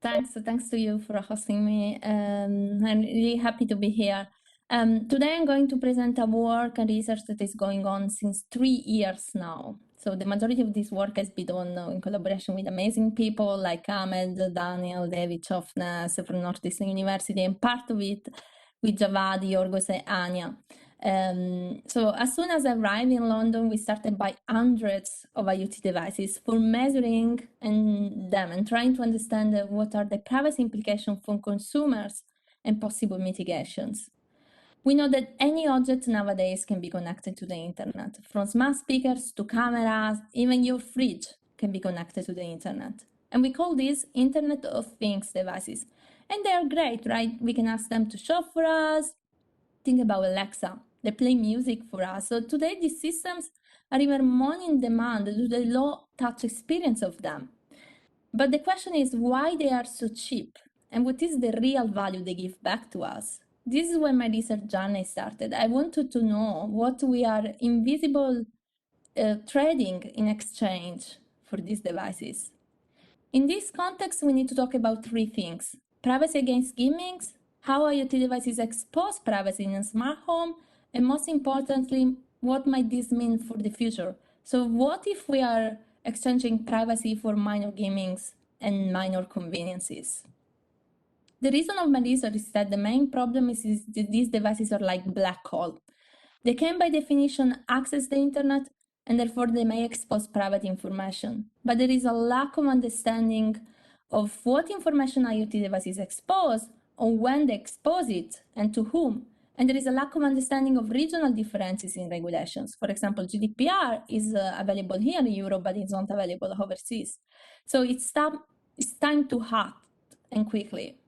Thanks to you for hosting me. I'm really happy to be here. Today I'm going to present a work and research that is going on since 3 years now. So the majority of this work has been done in collaboration with amazing people like Ahmed, Daniel, David Chofnes from Northeastern University, and part of it with Javadi, Yorgos, and Anya. So as soon as I arrived in London, we started by hundreds of IoT devices for measuring them and trying to understand what are the privacy implications for consumers and possible mitigations. We know that any object nowadays can be connected to the internet, from smart speakers to cameras, even your fridge can be connected to the internet. And we call these Internet of Things devices. And they are great, right? We can ask them to shop for us. Think about Alexa. They play music for us. So today these systems are even more in demand due to the low touch experience of them. But the question is why they are so cheap and what is the real value they give back to us? This is when my research journey started. I wanted to know what we are invisible trading in exchange for these devices. In this context, we need to talk about three things: privacy against gimmicks, how IoT devices expose privacy in a smart home, and most importantly, what might this mean for the future? So what if we are exchanging privacy for minor gimmicks and minor conveniences? The reason of my research is that the main problem is that these devices are like black hole. They can by definition access the internet and therefore they may expose private information. But there is a lack of understanding of what information IoT devices expose, or when they expose it, and to whom. And there is a lack of understanding of regional differences in regulations. For example, GDPR is available here in Europe, but it's not available overseas. So it's time to act, and quickly.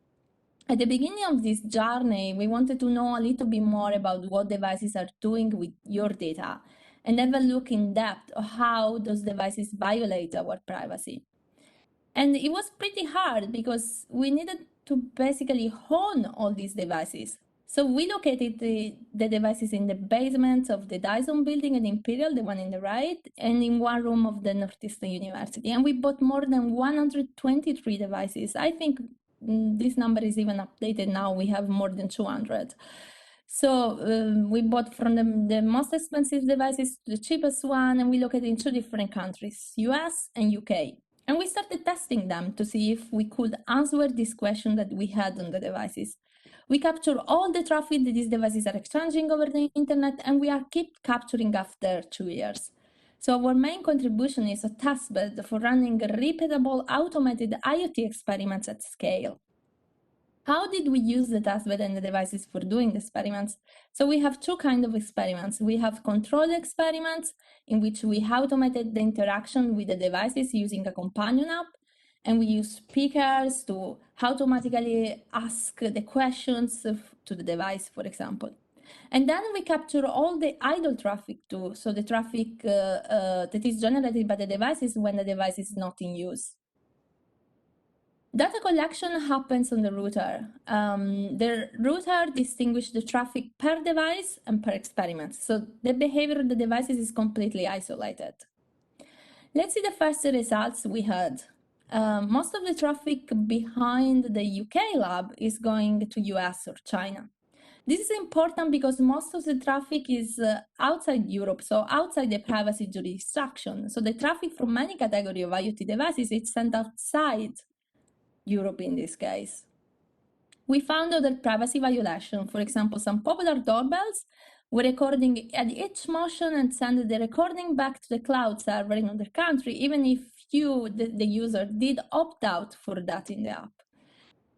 At the beginning of this journey, we wanted to know a little bit more about what devices are doing with your data and have a look in depth of how those devices violate our privacy. And it was pretty hard because we needed to basically own all these devices. So we located the devices in the basement of the Dyson building at Imperial, the one in the right, and in one room of the Northeastern University. And we bought more than 123 devices. I think this number is even updated now. We have more than 200. So we bought from the most expensive devices to the cheapest one, and we located in 2 different countries, US and UK. And we started testing them to see if we could answer this question that we had on the devices. We capture all the traffic that these devices are exchanging over the internet, and we are keep capturing after 2 years. So our main contribution is a testbed for running repeatable automated IoT experiments at scale. How did we use the testbed and the devices for doing the experiments? So we have 2 kinds of experiments. We have control experiments in which we automated the interaction with the devices using a companion app, and we use speakers to automatically ask the questions to the device, for example. And then we capture all the idle traffic too, so the traffic that is generated by the devices when the device is not in use. Data collection happens on the router. The router distinguishes the traffic per device and per experiment, so the behavior of the devices is completely isolated. Let's see the first results we had. Most of the traffic behind the UK lab is going to US or China. This is important because most of the traffic is outside Europe, so outside the privacy jurisdiction. So the traffic from many categories of IoT devices is sent outside Europe in this case. We found other privacy violations. For example, some popular doorbells were recording at each motion and send the recording back to the cloud server in another country, even if you, the user, did opt out for that in the app.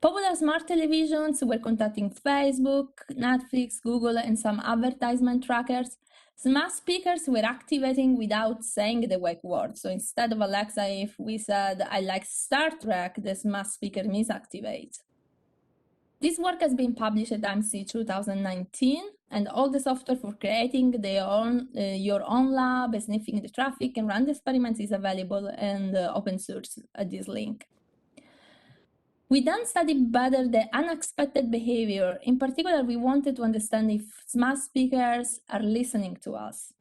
Popular smart televisions were contacting Facebook, Netflix, Google, and some advertisement trackers. Smart speakers were activating without saying the wake word. So instead of Alexa, if we said, I like Star Trek, the smart speaker misactivates. This work has been published at MC 2019, and all the software for creating your own lab, sniffing the traffic, and run the experiments is available and open source at this link. We then studied better the unexpected behavior. In particular, we wanted to understand if smart speakers are listening to us.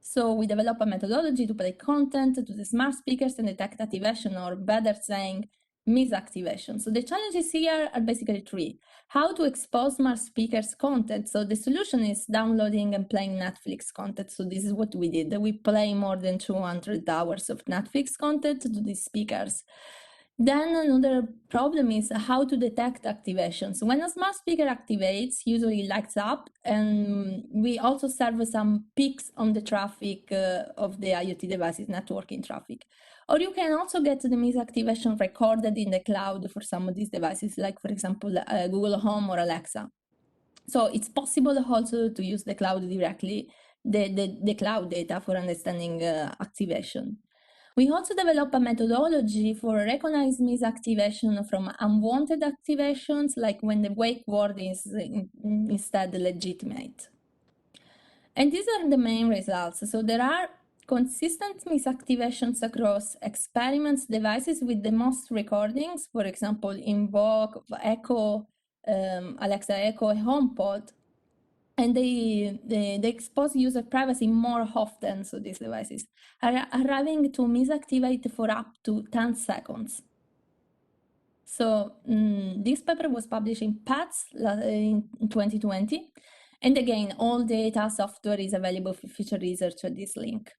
So we developed a methodology to play content to the smart speakers and detect activation, or better saying, misactivation. So the challenges here are basically three. How to expose smart speakers content. So the solution is downloading and playing Netflix content. So this is what we did. We play more than 200 hours of Netflix content to these speakers. Then another problem is how to detect activations. When a smart speaker activates, usually lights up, and we also serve some peaks on the traffic of the IoT devices, networking traffic. Or you can also get the misactivation recorded in the cloud for some of these devices, like for example, Google Home or Alexa. So it's possible also to use the cloud directly, the cloud data for understanding activation. We also develop a methodology for recognize misactivation from unwanted activations, like when the wake word is instead legitimate. And these are the main results. So there are consistent misactivations across experiments devices with the most recordings, for example, Invoke, Echo, Alexa Echo, HomePod. And they expose user privacy more often, so these devices are arriving to misactivate for up to 10 seconds. So this paper was published in PATS in 2020. And again, all data software is available for future research at this link.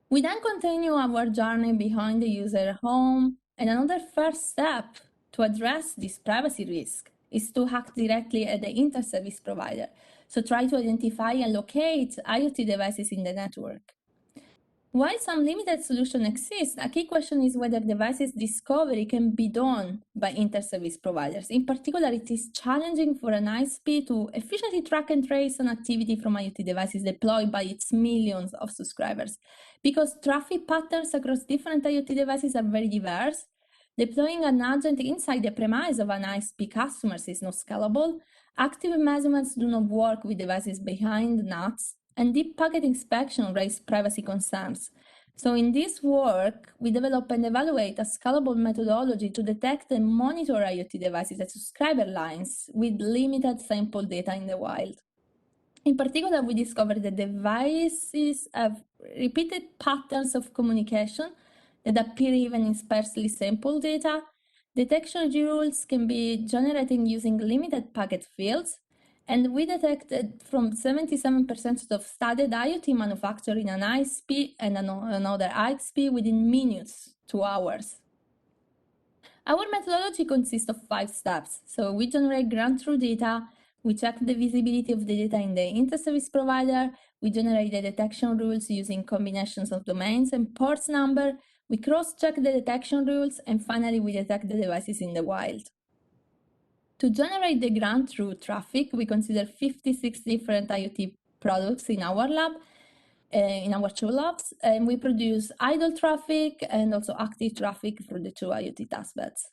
We then continue our journey behind the user home, and another first step to address this privacy risk is to hack directly at the inter-service provider. So try to identify and locate IoT devices in the network. While some limited solutions exist, a key question is whether devices discovery can be done by inter-service providers. In particular, it is challenging for an ISP to efficiently track and trace an activity from IoT devices deployed by its millions of subscribers, because traffic patterns across different IoT devices are very diverse. Deploying an agent inside the premise of an ISP customers is not scalable. Active measurements do not work with devices behind NATs, and deep packet inspection raise privacy concerns. So in this work, we develop and evaluate a scalable methodology to detect and monitor IoT devices at subscriber lines with limited sample data in the wild. In particular, we discovered that devices have repeated patterns of communication that appear even in sparsely sampled data. Detection rules can be generated using limited packet fields, and we detected from 77% of studied IoT manufactured in an ISP and another ISP within minutes to hours. Our methodology consists of 5 steps. So we generate ground-truth data, we check the visibility of the data in the inter-service provider, we generate the detection rules using combinations of domains and ports number, we cross-check the detection rules, and finally we detect the devices in the wild. To generate the ground-truth traffic, we consider 56 different IoT products in our lab, in our two labs, and we produce idle traffic and also active traffic for the two IoT testbeds.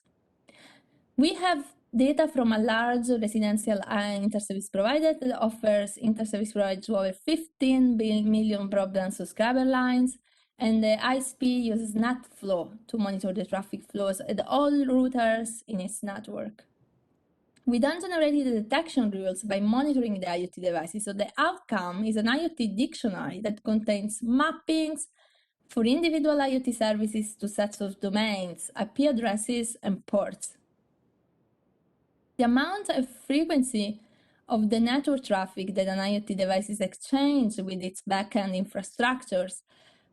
We have data from a large residential inter-service provider that offers inter-service providers to over 15 million broadband subscriber lines, and the ISP uses NetFlow to monitor the traffic flows at all routers in its network. We then generated the detection rules by monitoring the IoT devices. So the outcome is an IoT dictionary that contains mappings for individual IoT services to sets of domains, IP addresses, and ports. The amount of frequency of the network traffic that an IoT device is exchanged with its backend infrastructures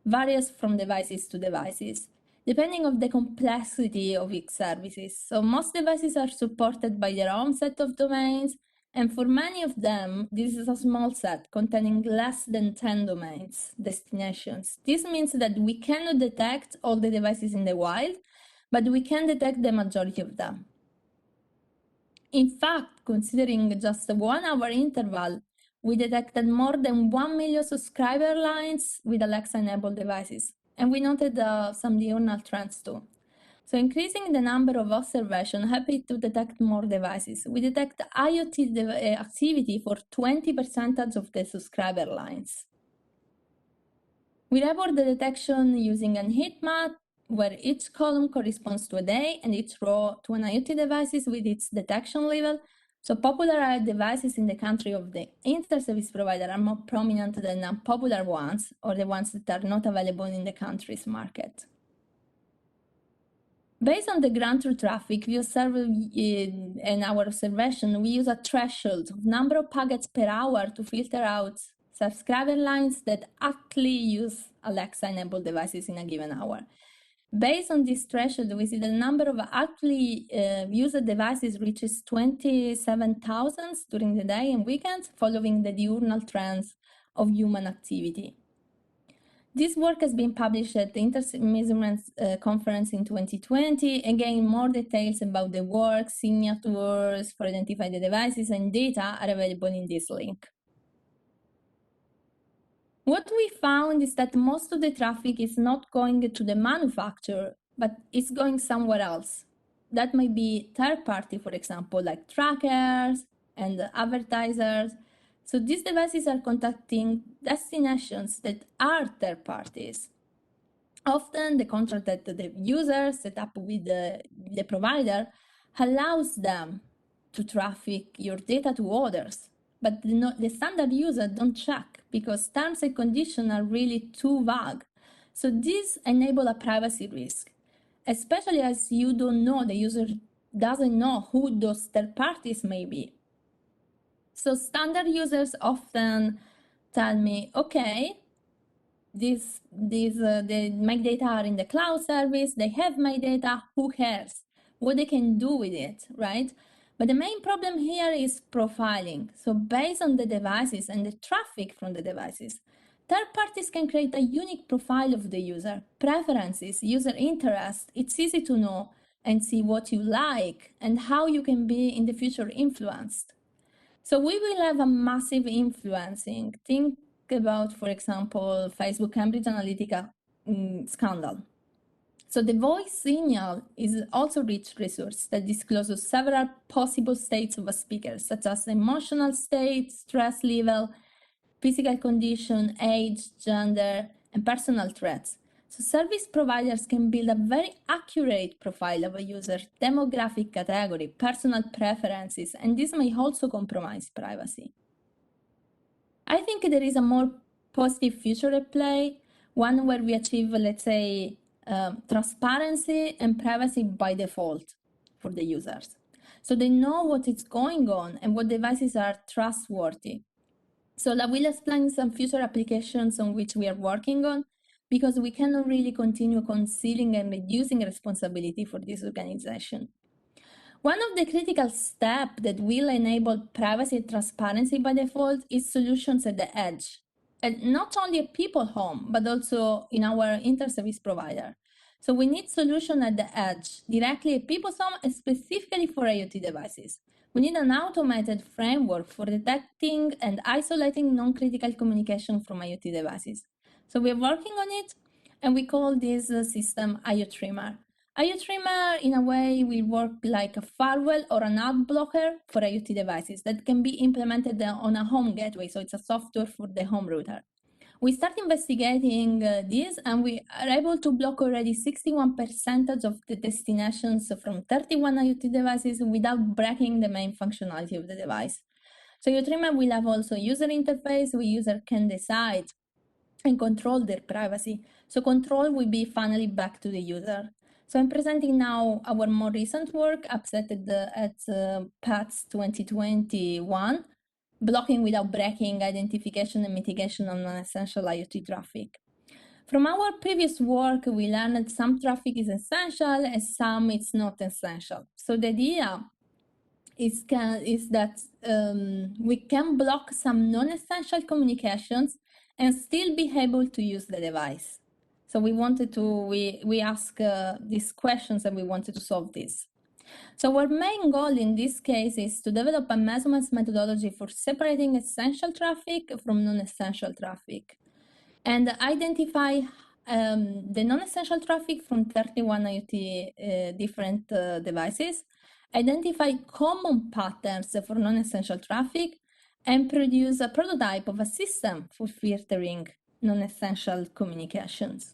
varies from devices to devices, depending on the complexity of its services. So most devices are supported by their own set of domains, and for many of them, this is a small set containing less than 10 domains, destinations. This means that we cannot detect all the devices in the wild, but we can detect the majority of them. In fact, considering just a 1 hour interval, we detected more than 1 million subscriber lines with Alexa-enabled devices. And we noted some diurnal trends too. So increasing the number of observations helped to detect more devices. We detect IoT activity for 20% of the subscriber lines. We report the detection using an heat map where each column corresponds to a day and each row to an IoT devices with its detection level. So popular devices in the country of the inter-service provider are more prominent than unpopular ones or the ones that are not available in the country's market. Based on the ground truth traffic, we observe in our observation, we use a threshold of number of packets per hour to filter out subscriber lines that actually use Alexa-enabled devices in a given hour. Based on this threshold, we see the number of actually used devices reaches 27,000 during the day and weekends, following the diurnal trends of human activity. This work has been published at the Inter-Measurements Conference in 2020. Again, more details about the work, signatures for identify the devices, and data are available in this link. What we found is that most of the traffic is not going to the manufacturer, but it's going somewhere else. That might be third party, for example, like trackers and advertisers. So these devices are contacting destinations that are third parties. Often the contract that the user set up with the provider allows them to traffic your data to others, but the standard user don't check because terms and conditions are really too vague. So this enable a privacy risk, especially as you don't know, the user doesn't know who those third parties may be. So standard users often tell me, okay, my data are in the cloud service, they have my data, who cares what they can do with it, right? But the main problem here is profiling. So based on the devices and the traffic from the devices, third parties can create a unique profile of the user, preferences, user interest. It's easy to know and see what you like and how you can be in the future influenced. So we will have a massive influencing. Think about, for example, Facebook Cambridge Analytica scandal. So the voice signal is also rich resource that discloses several possible states of a speaker, such as emotional state, stress level, physical condition, age, gender, and personal traits. So service providers can build a very accurate profile of a user, demographic category, personal preferences, and this may also compromise privacy. I think there is a more positive future at play, one where we achieve, let's say, transparency and privacy by default for the users. So they know what is going on and what devices are trustworthy. So I will explain some future applications on which we are working on, because we cannot really continue concealing and reducing responsibility for this organization. One of the critical steps that will enable privacy and transparency by default is solutions at the edge, and not only at people home, but also in our inter-service provider. So we need solution at the edge, directly at people's home, and specifically for IoT devices. We need an automated framework for detecting and isolating non-critical communication from IoT devices. So we're working on it, and we call this system IoT Trimmer. IoT Trimmer, in a way, will work like a firewall or an ad blocker for IoT devices that can be implemented on a home gateway. So it's a software for the home router. We start investigating this, and we are able to block already 61% of the destinations from 31 IoT devices without breaking the main functionality of the device. So IoT Trimmer will have also user interface where user can decide and control their privacy. So control will be finally back to the user. So I'm presenting now our more recent work, upset at PATS 2021, blocking without breaking identification and mitigation of non-essential IoT traffic. From our previous work, we learned that some traffic is essential and some it's not essential. So the idea is that we can block some non-essential communications and still be able to use the device. So we asked these questions and we wanted to solve this. So our main goal in this case is to develop a measurements methodology for separating essential traffic from non-essential traffic and identify the non-essential traffic from 31 IoT different devices, identify common patterns for non-essential traffic, and produce a prototype of a system for filtering non-essential communications.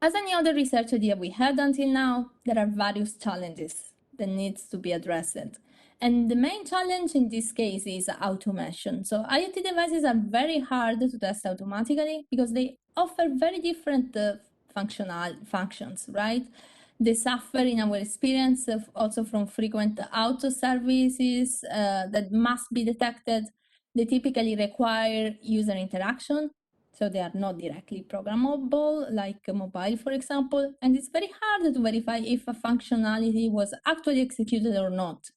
As any other research idea we had until now, there are various challenges that needs to be addressed. And the main challenge in this case is automation. So IoT devices are very hard to test automatically because they offer very different functions, right? They suffer, in our experience, also from frequent auto services that must be detected. They typically require user interaction, so they are not directly programmable, like mobile, for example, and it's very hard to verify if a functionality was actually executed or not.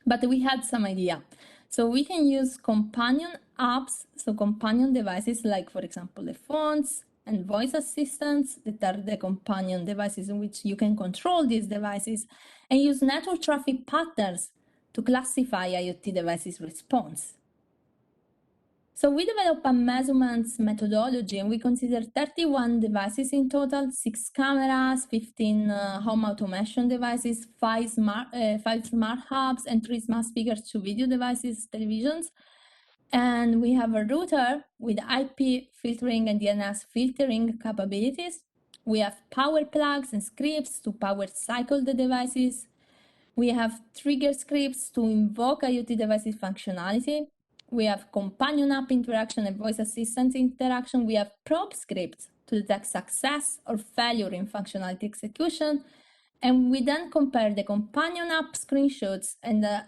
But we had some idea. So we can use companion apps, so companion devices like, for example, the phones and voice assistants that are the companion devices in which you can control these devices, and use network traffic patterns to classify IoT devices response. So we developed a measurements methodology, and we consider 31 devices in total, 6 cameras, 15 home automation devices, 5 smart hubs, and 3 smart speakers, 2 video devices, televisions. And we have a router with IP filtering and DNS filtering capabilities. We have power plugs and scripts to power cycle the devices. We have trigger scripts to invoke IoT devices functionality. We have companion app interaction and voice assistant interaction. We have probe scripts to detect success or failure in functionality execution. And we then compare the companion app screenshots and the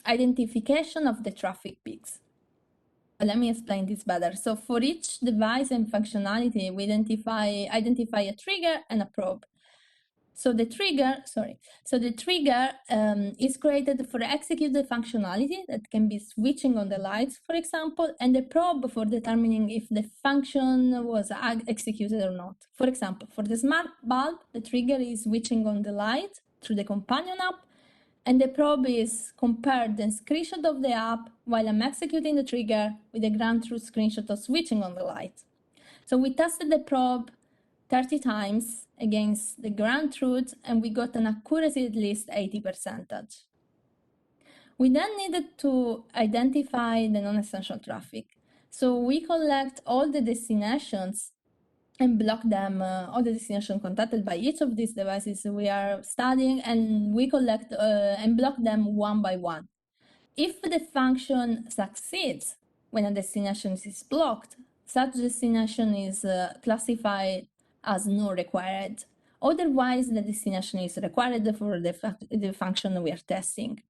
identification of the traffic peaks. Let me explain this better. So for each device and functionality, we identify a trigger and a probe. So the trigger is created for execute the functionality that can be switching on the lights, for example, and the probe for determining if the function was executed or not. For example, for the smart bulb, the trigger is switching on the light through the companion app, and the probe is compared the screenshot of the app while I'm executing the trigger with the ground truth screenshot of switching on the light. So we tested the probe 30 times against the ground truth, and we got an accuracy at least 80%. We then needed to identify the non-essential traffic. So we collect all the destinations and block them, all the destinations contacted by each of these devices we are studying, and we collect and block them one by one. If the function succeeds when a destination is blocked, such destination is classified as no required. Otherwise, the destination is required for the function we are testing.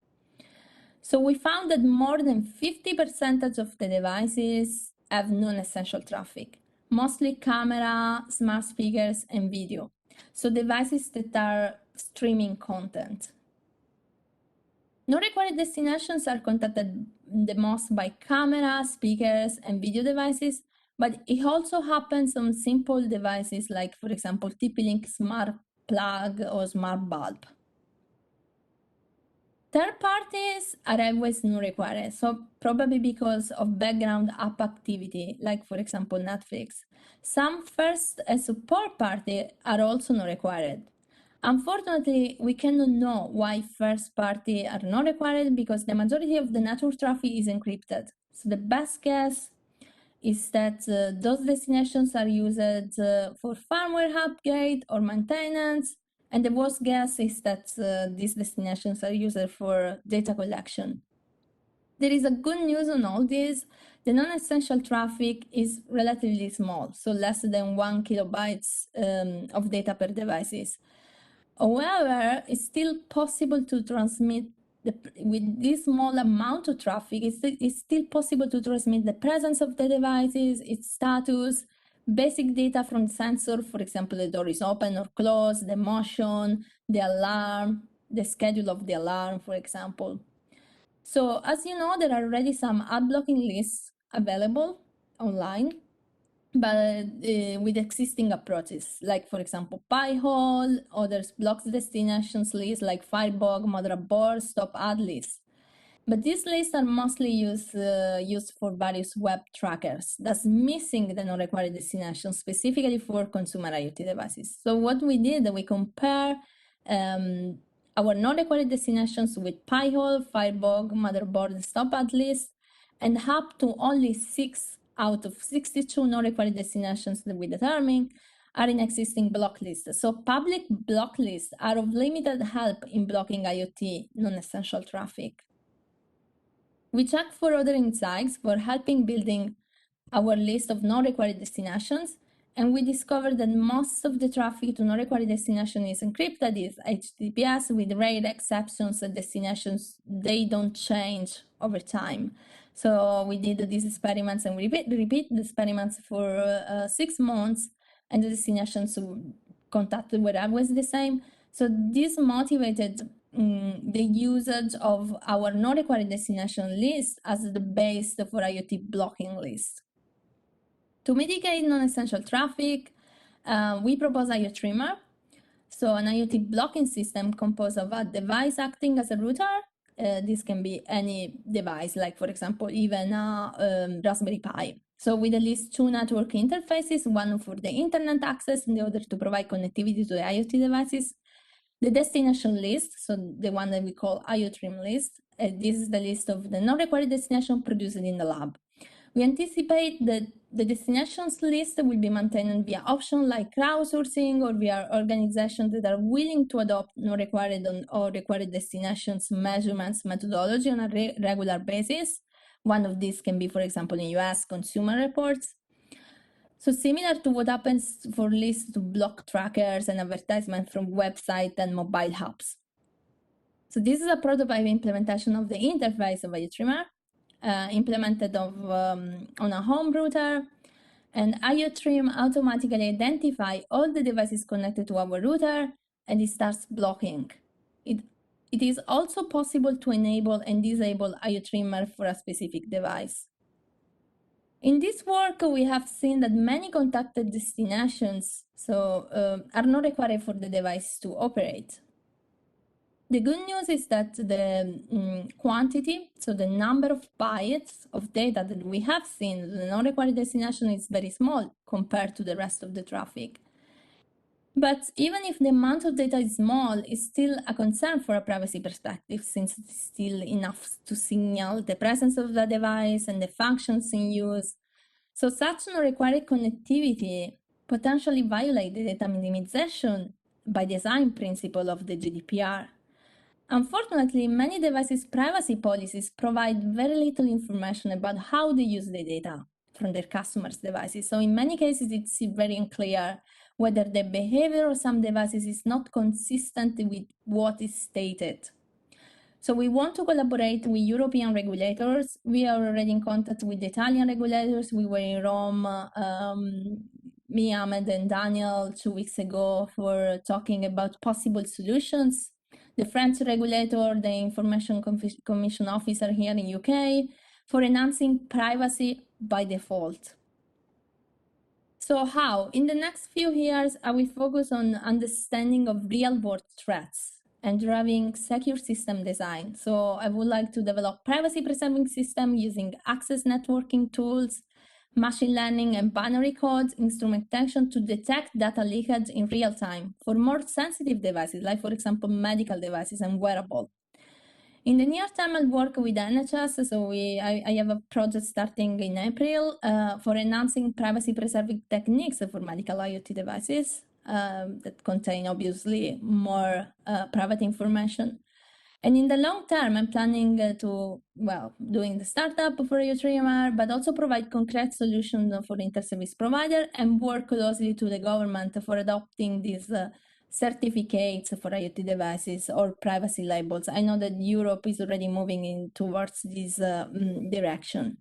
So we found that more than 50% of the devices have non-essential traffic, mostly camera, smart speakers, and video. So devices that are streaming content. Non-required destinations are contacted the most by camera, speakers, and video devices, but it also happens on simple devices like, for example, TP-Link smart plug or smart bulb. Third parties are always non-required, so probably because of background app activity, like, for example, Netflix. Some first and support party are also non-required. Unfortunately, we cannot know why first party are not required because the majority of the network traffic is encrypted. So the best guess is that those destinations are used for firmware upgrade or maintenance, and the worst guess is that these destinations are used for data collection. There is a good news on all this. The non-essential traffic is relatively small, so less than 1 kilobytes of data per devices. However, it's still possible to transmit, with this small amount of traffic, it's still possible to transmit the presence of the devices, its status, basic data from the sensor, for example, the door is open or closed, the motion, the alarm, the schedule of the alarm, for example. So as you know, there are already some ad blocking lists available online, but with existing approaches, like, for example, Pi-hole, others blocks destinations lists like Firebug, motherboard, stop ad lists. But these lists are mostly used for various web trackers, thus missing the non-required destinations specifically for consumer IoT devices. So what we did, we compare our non-required destinations with Pi-hole, Firebug, motherboard, and stop ad list, and up to only 6 out of 62 non-required destinations that we determine are in existing block lists. So public block lists are of limited help in blocking IoT non-essential traffic. We check for other insights for helping building our list of non-required destinations, And we discovered that most of the traffic to non-required destination is encrypted, is HTTPS, with rare exceptions and destinations, they don't change over time. So we did these experiments and we repeat the experiments for 6 months, and the destinations contacted were always the same. So this motivated the usage of our non-required destination list as the base for IoT blocking list. To mitigate non-essential traffic, we propose IoT Trimmer. So an IoT blocking system composed of a device acting as a router. This can be any device, like for example, even a Raspberry Pi. So with at least 2 network interfaces, one for the internet access and the other to provide connectivity to the IoT devices. The destination list, so the one that we call IoT Trim list, this is the list of the non-required destination produced in the lab. We anticipate that the destinations list will be maintained via options like crowdsourcing or via organizations that are willing to adopt non-required or required destinations measurements methodology on a regular basis. One of these can be, for example, in US Consumer Reports. So similar to what happens for lists to block trackers and advertisements from websites and mobile apps. So this is a prototype implementation of the interface of IoT Trimmer, implemented on a home router, and IoT Trim automatically identify all the devices connected to our router, and it starts blocking. It is also possible to enable and disable IoT Trimmer for a specific device. In this work, we have seen that many contacted destinations are not required for the device to operate. The good news is that the quantity, so the number of bytes of data that we have seen, the non-required destination is very small compared to the rest of the traffic. But even if the amount of data is small, it's still a concern for a privacy perspective, since it's still enough to signal the presence of the device and the functions in use. So such non-required connectivity potentially violate the data minimization by design principle of the GDPR. Unfortunately, many devices' privacy policies provide very little information about how they use the data from their customers' devices. So in many cases, it's very unclear whether the behavior of some devices is not consistent with what is stated. So we want to collaborate with European regulators. We are already in contact with the Italian regulators. We were in Rome, me, Ahmed, and Daniel 2 weeks ago for talking about possible solutions. The French regulator, the Information Commission officer here in UK, for enhancing privacy by default. So how? In the next few years, I will focus on understanding of real-world threats and driving secure system design. So I would like to develop privacy-preserving system using access networking tools, machine learning and binary code instrumentation to detect data leakage in real time for more sensitive devices, like for example, medical devices and wearable. In the near term, I'll work with NHS, so I have a project starting in April for enhancing privacy-preserving techniques for medical IoT devices that contain obviously more private information. And in the long term, I'm planning doing the startup for IoT Trimmer, but also provide concrete solutions for inter-service provider and work closely to the government for adopting these certificates for IoT devices or privacy labels. I know that Europe is already moving towards this direction.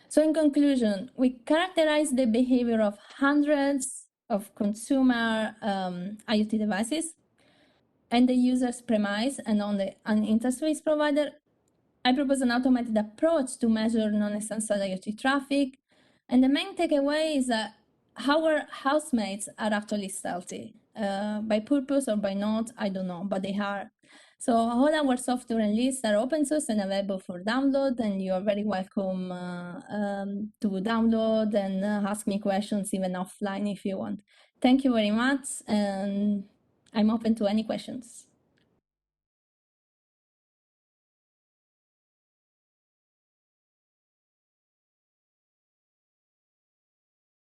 So in conclusion, we characterize the behavior of hundreds of consumer IoT devices and the user's premise and on an interface provider. I propose an automated approach to measure non-essential IoT traffic. And the main takeaway is that our housemates are actually stealthy. By purpose or by not, I don't know, but they are. So all our software and lists are open source and available for download, and you are very welcome to download and ask me questions even offline if you want. Thank you very much, and I'm open to any questions.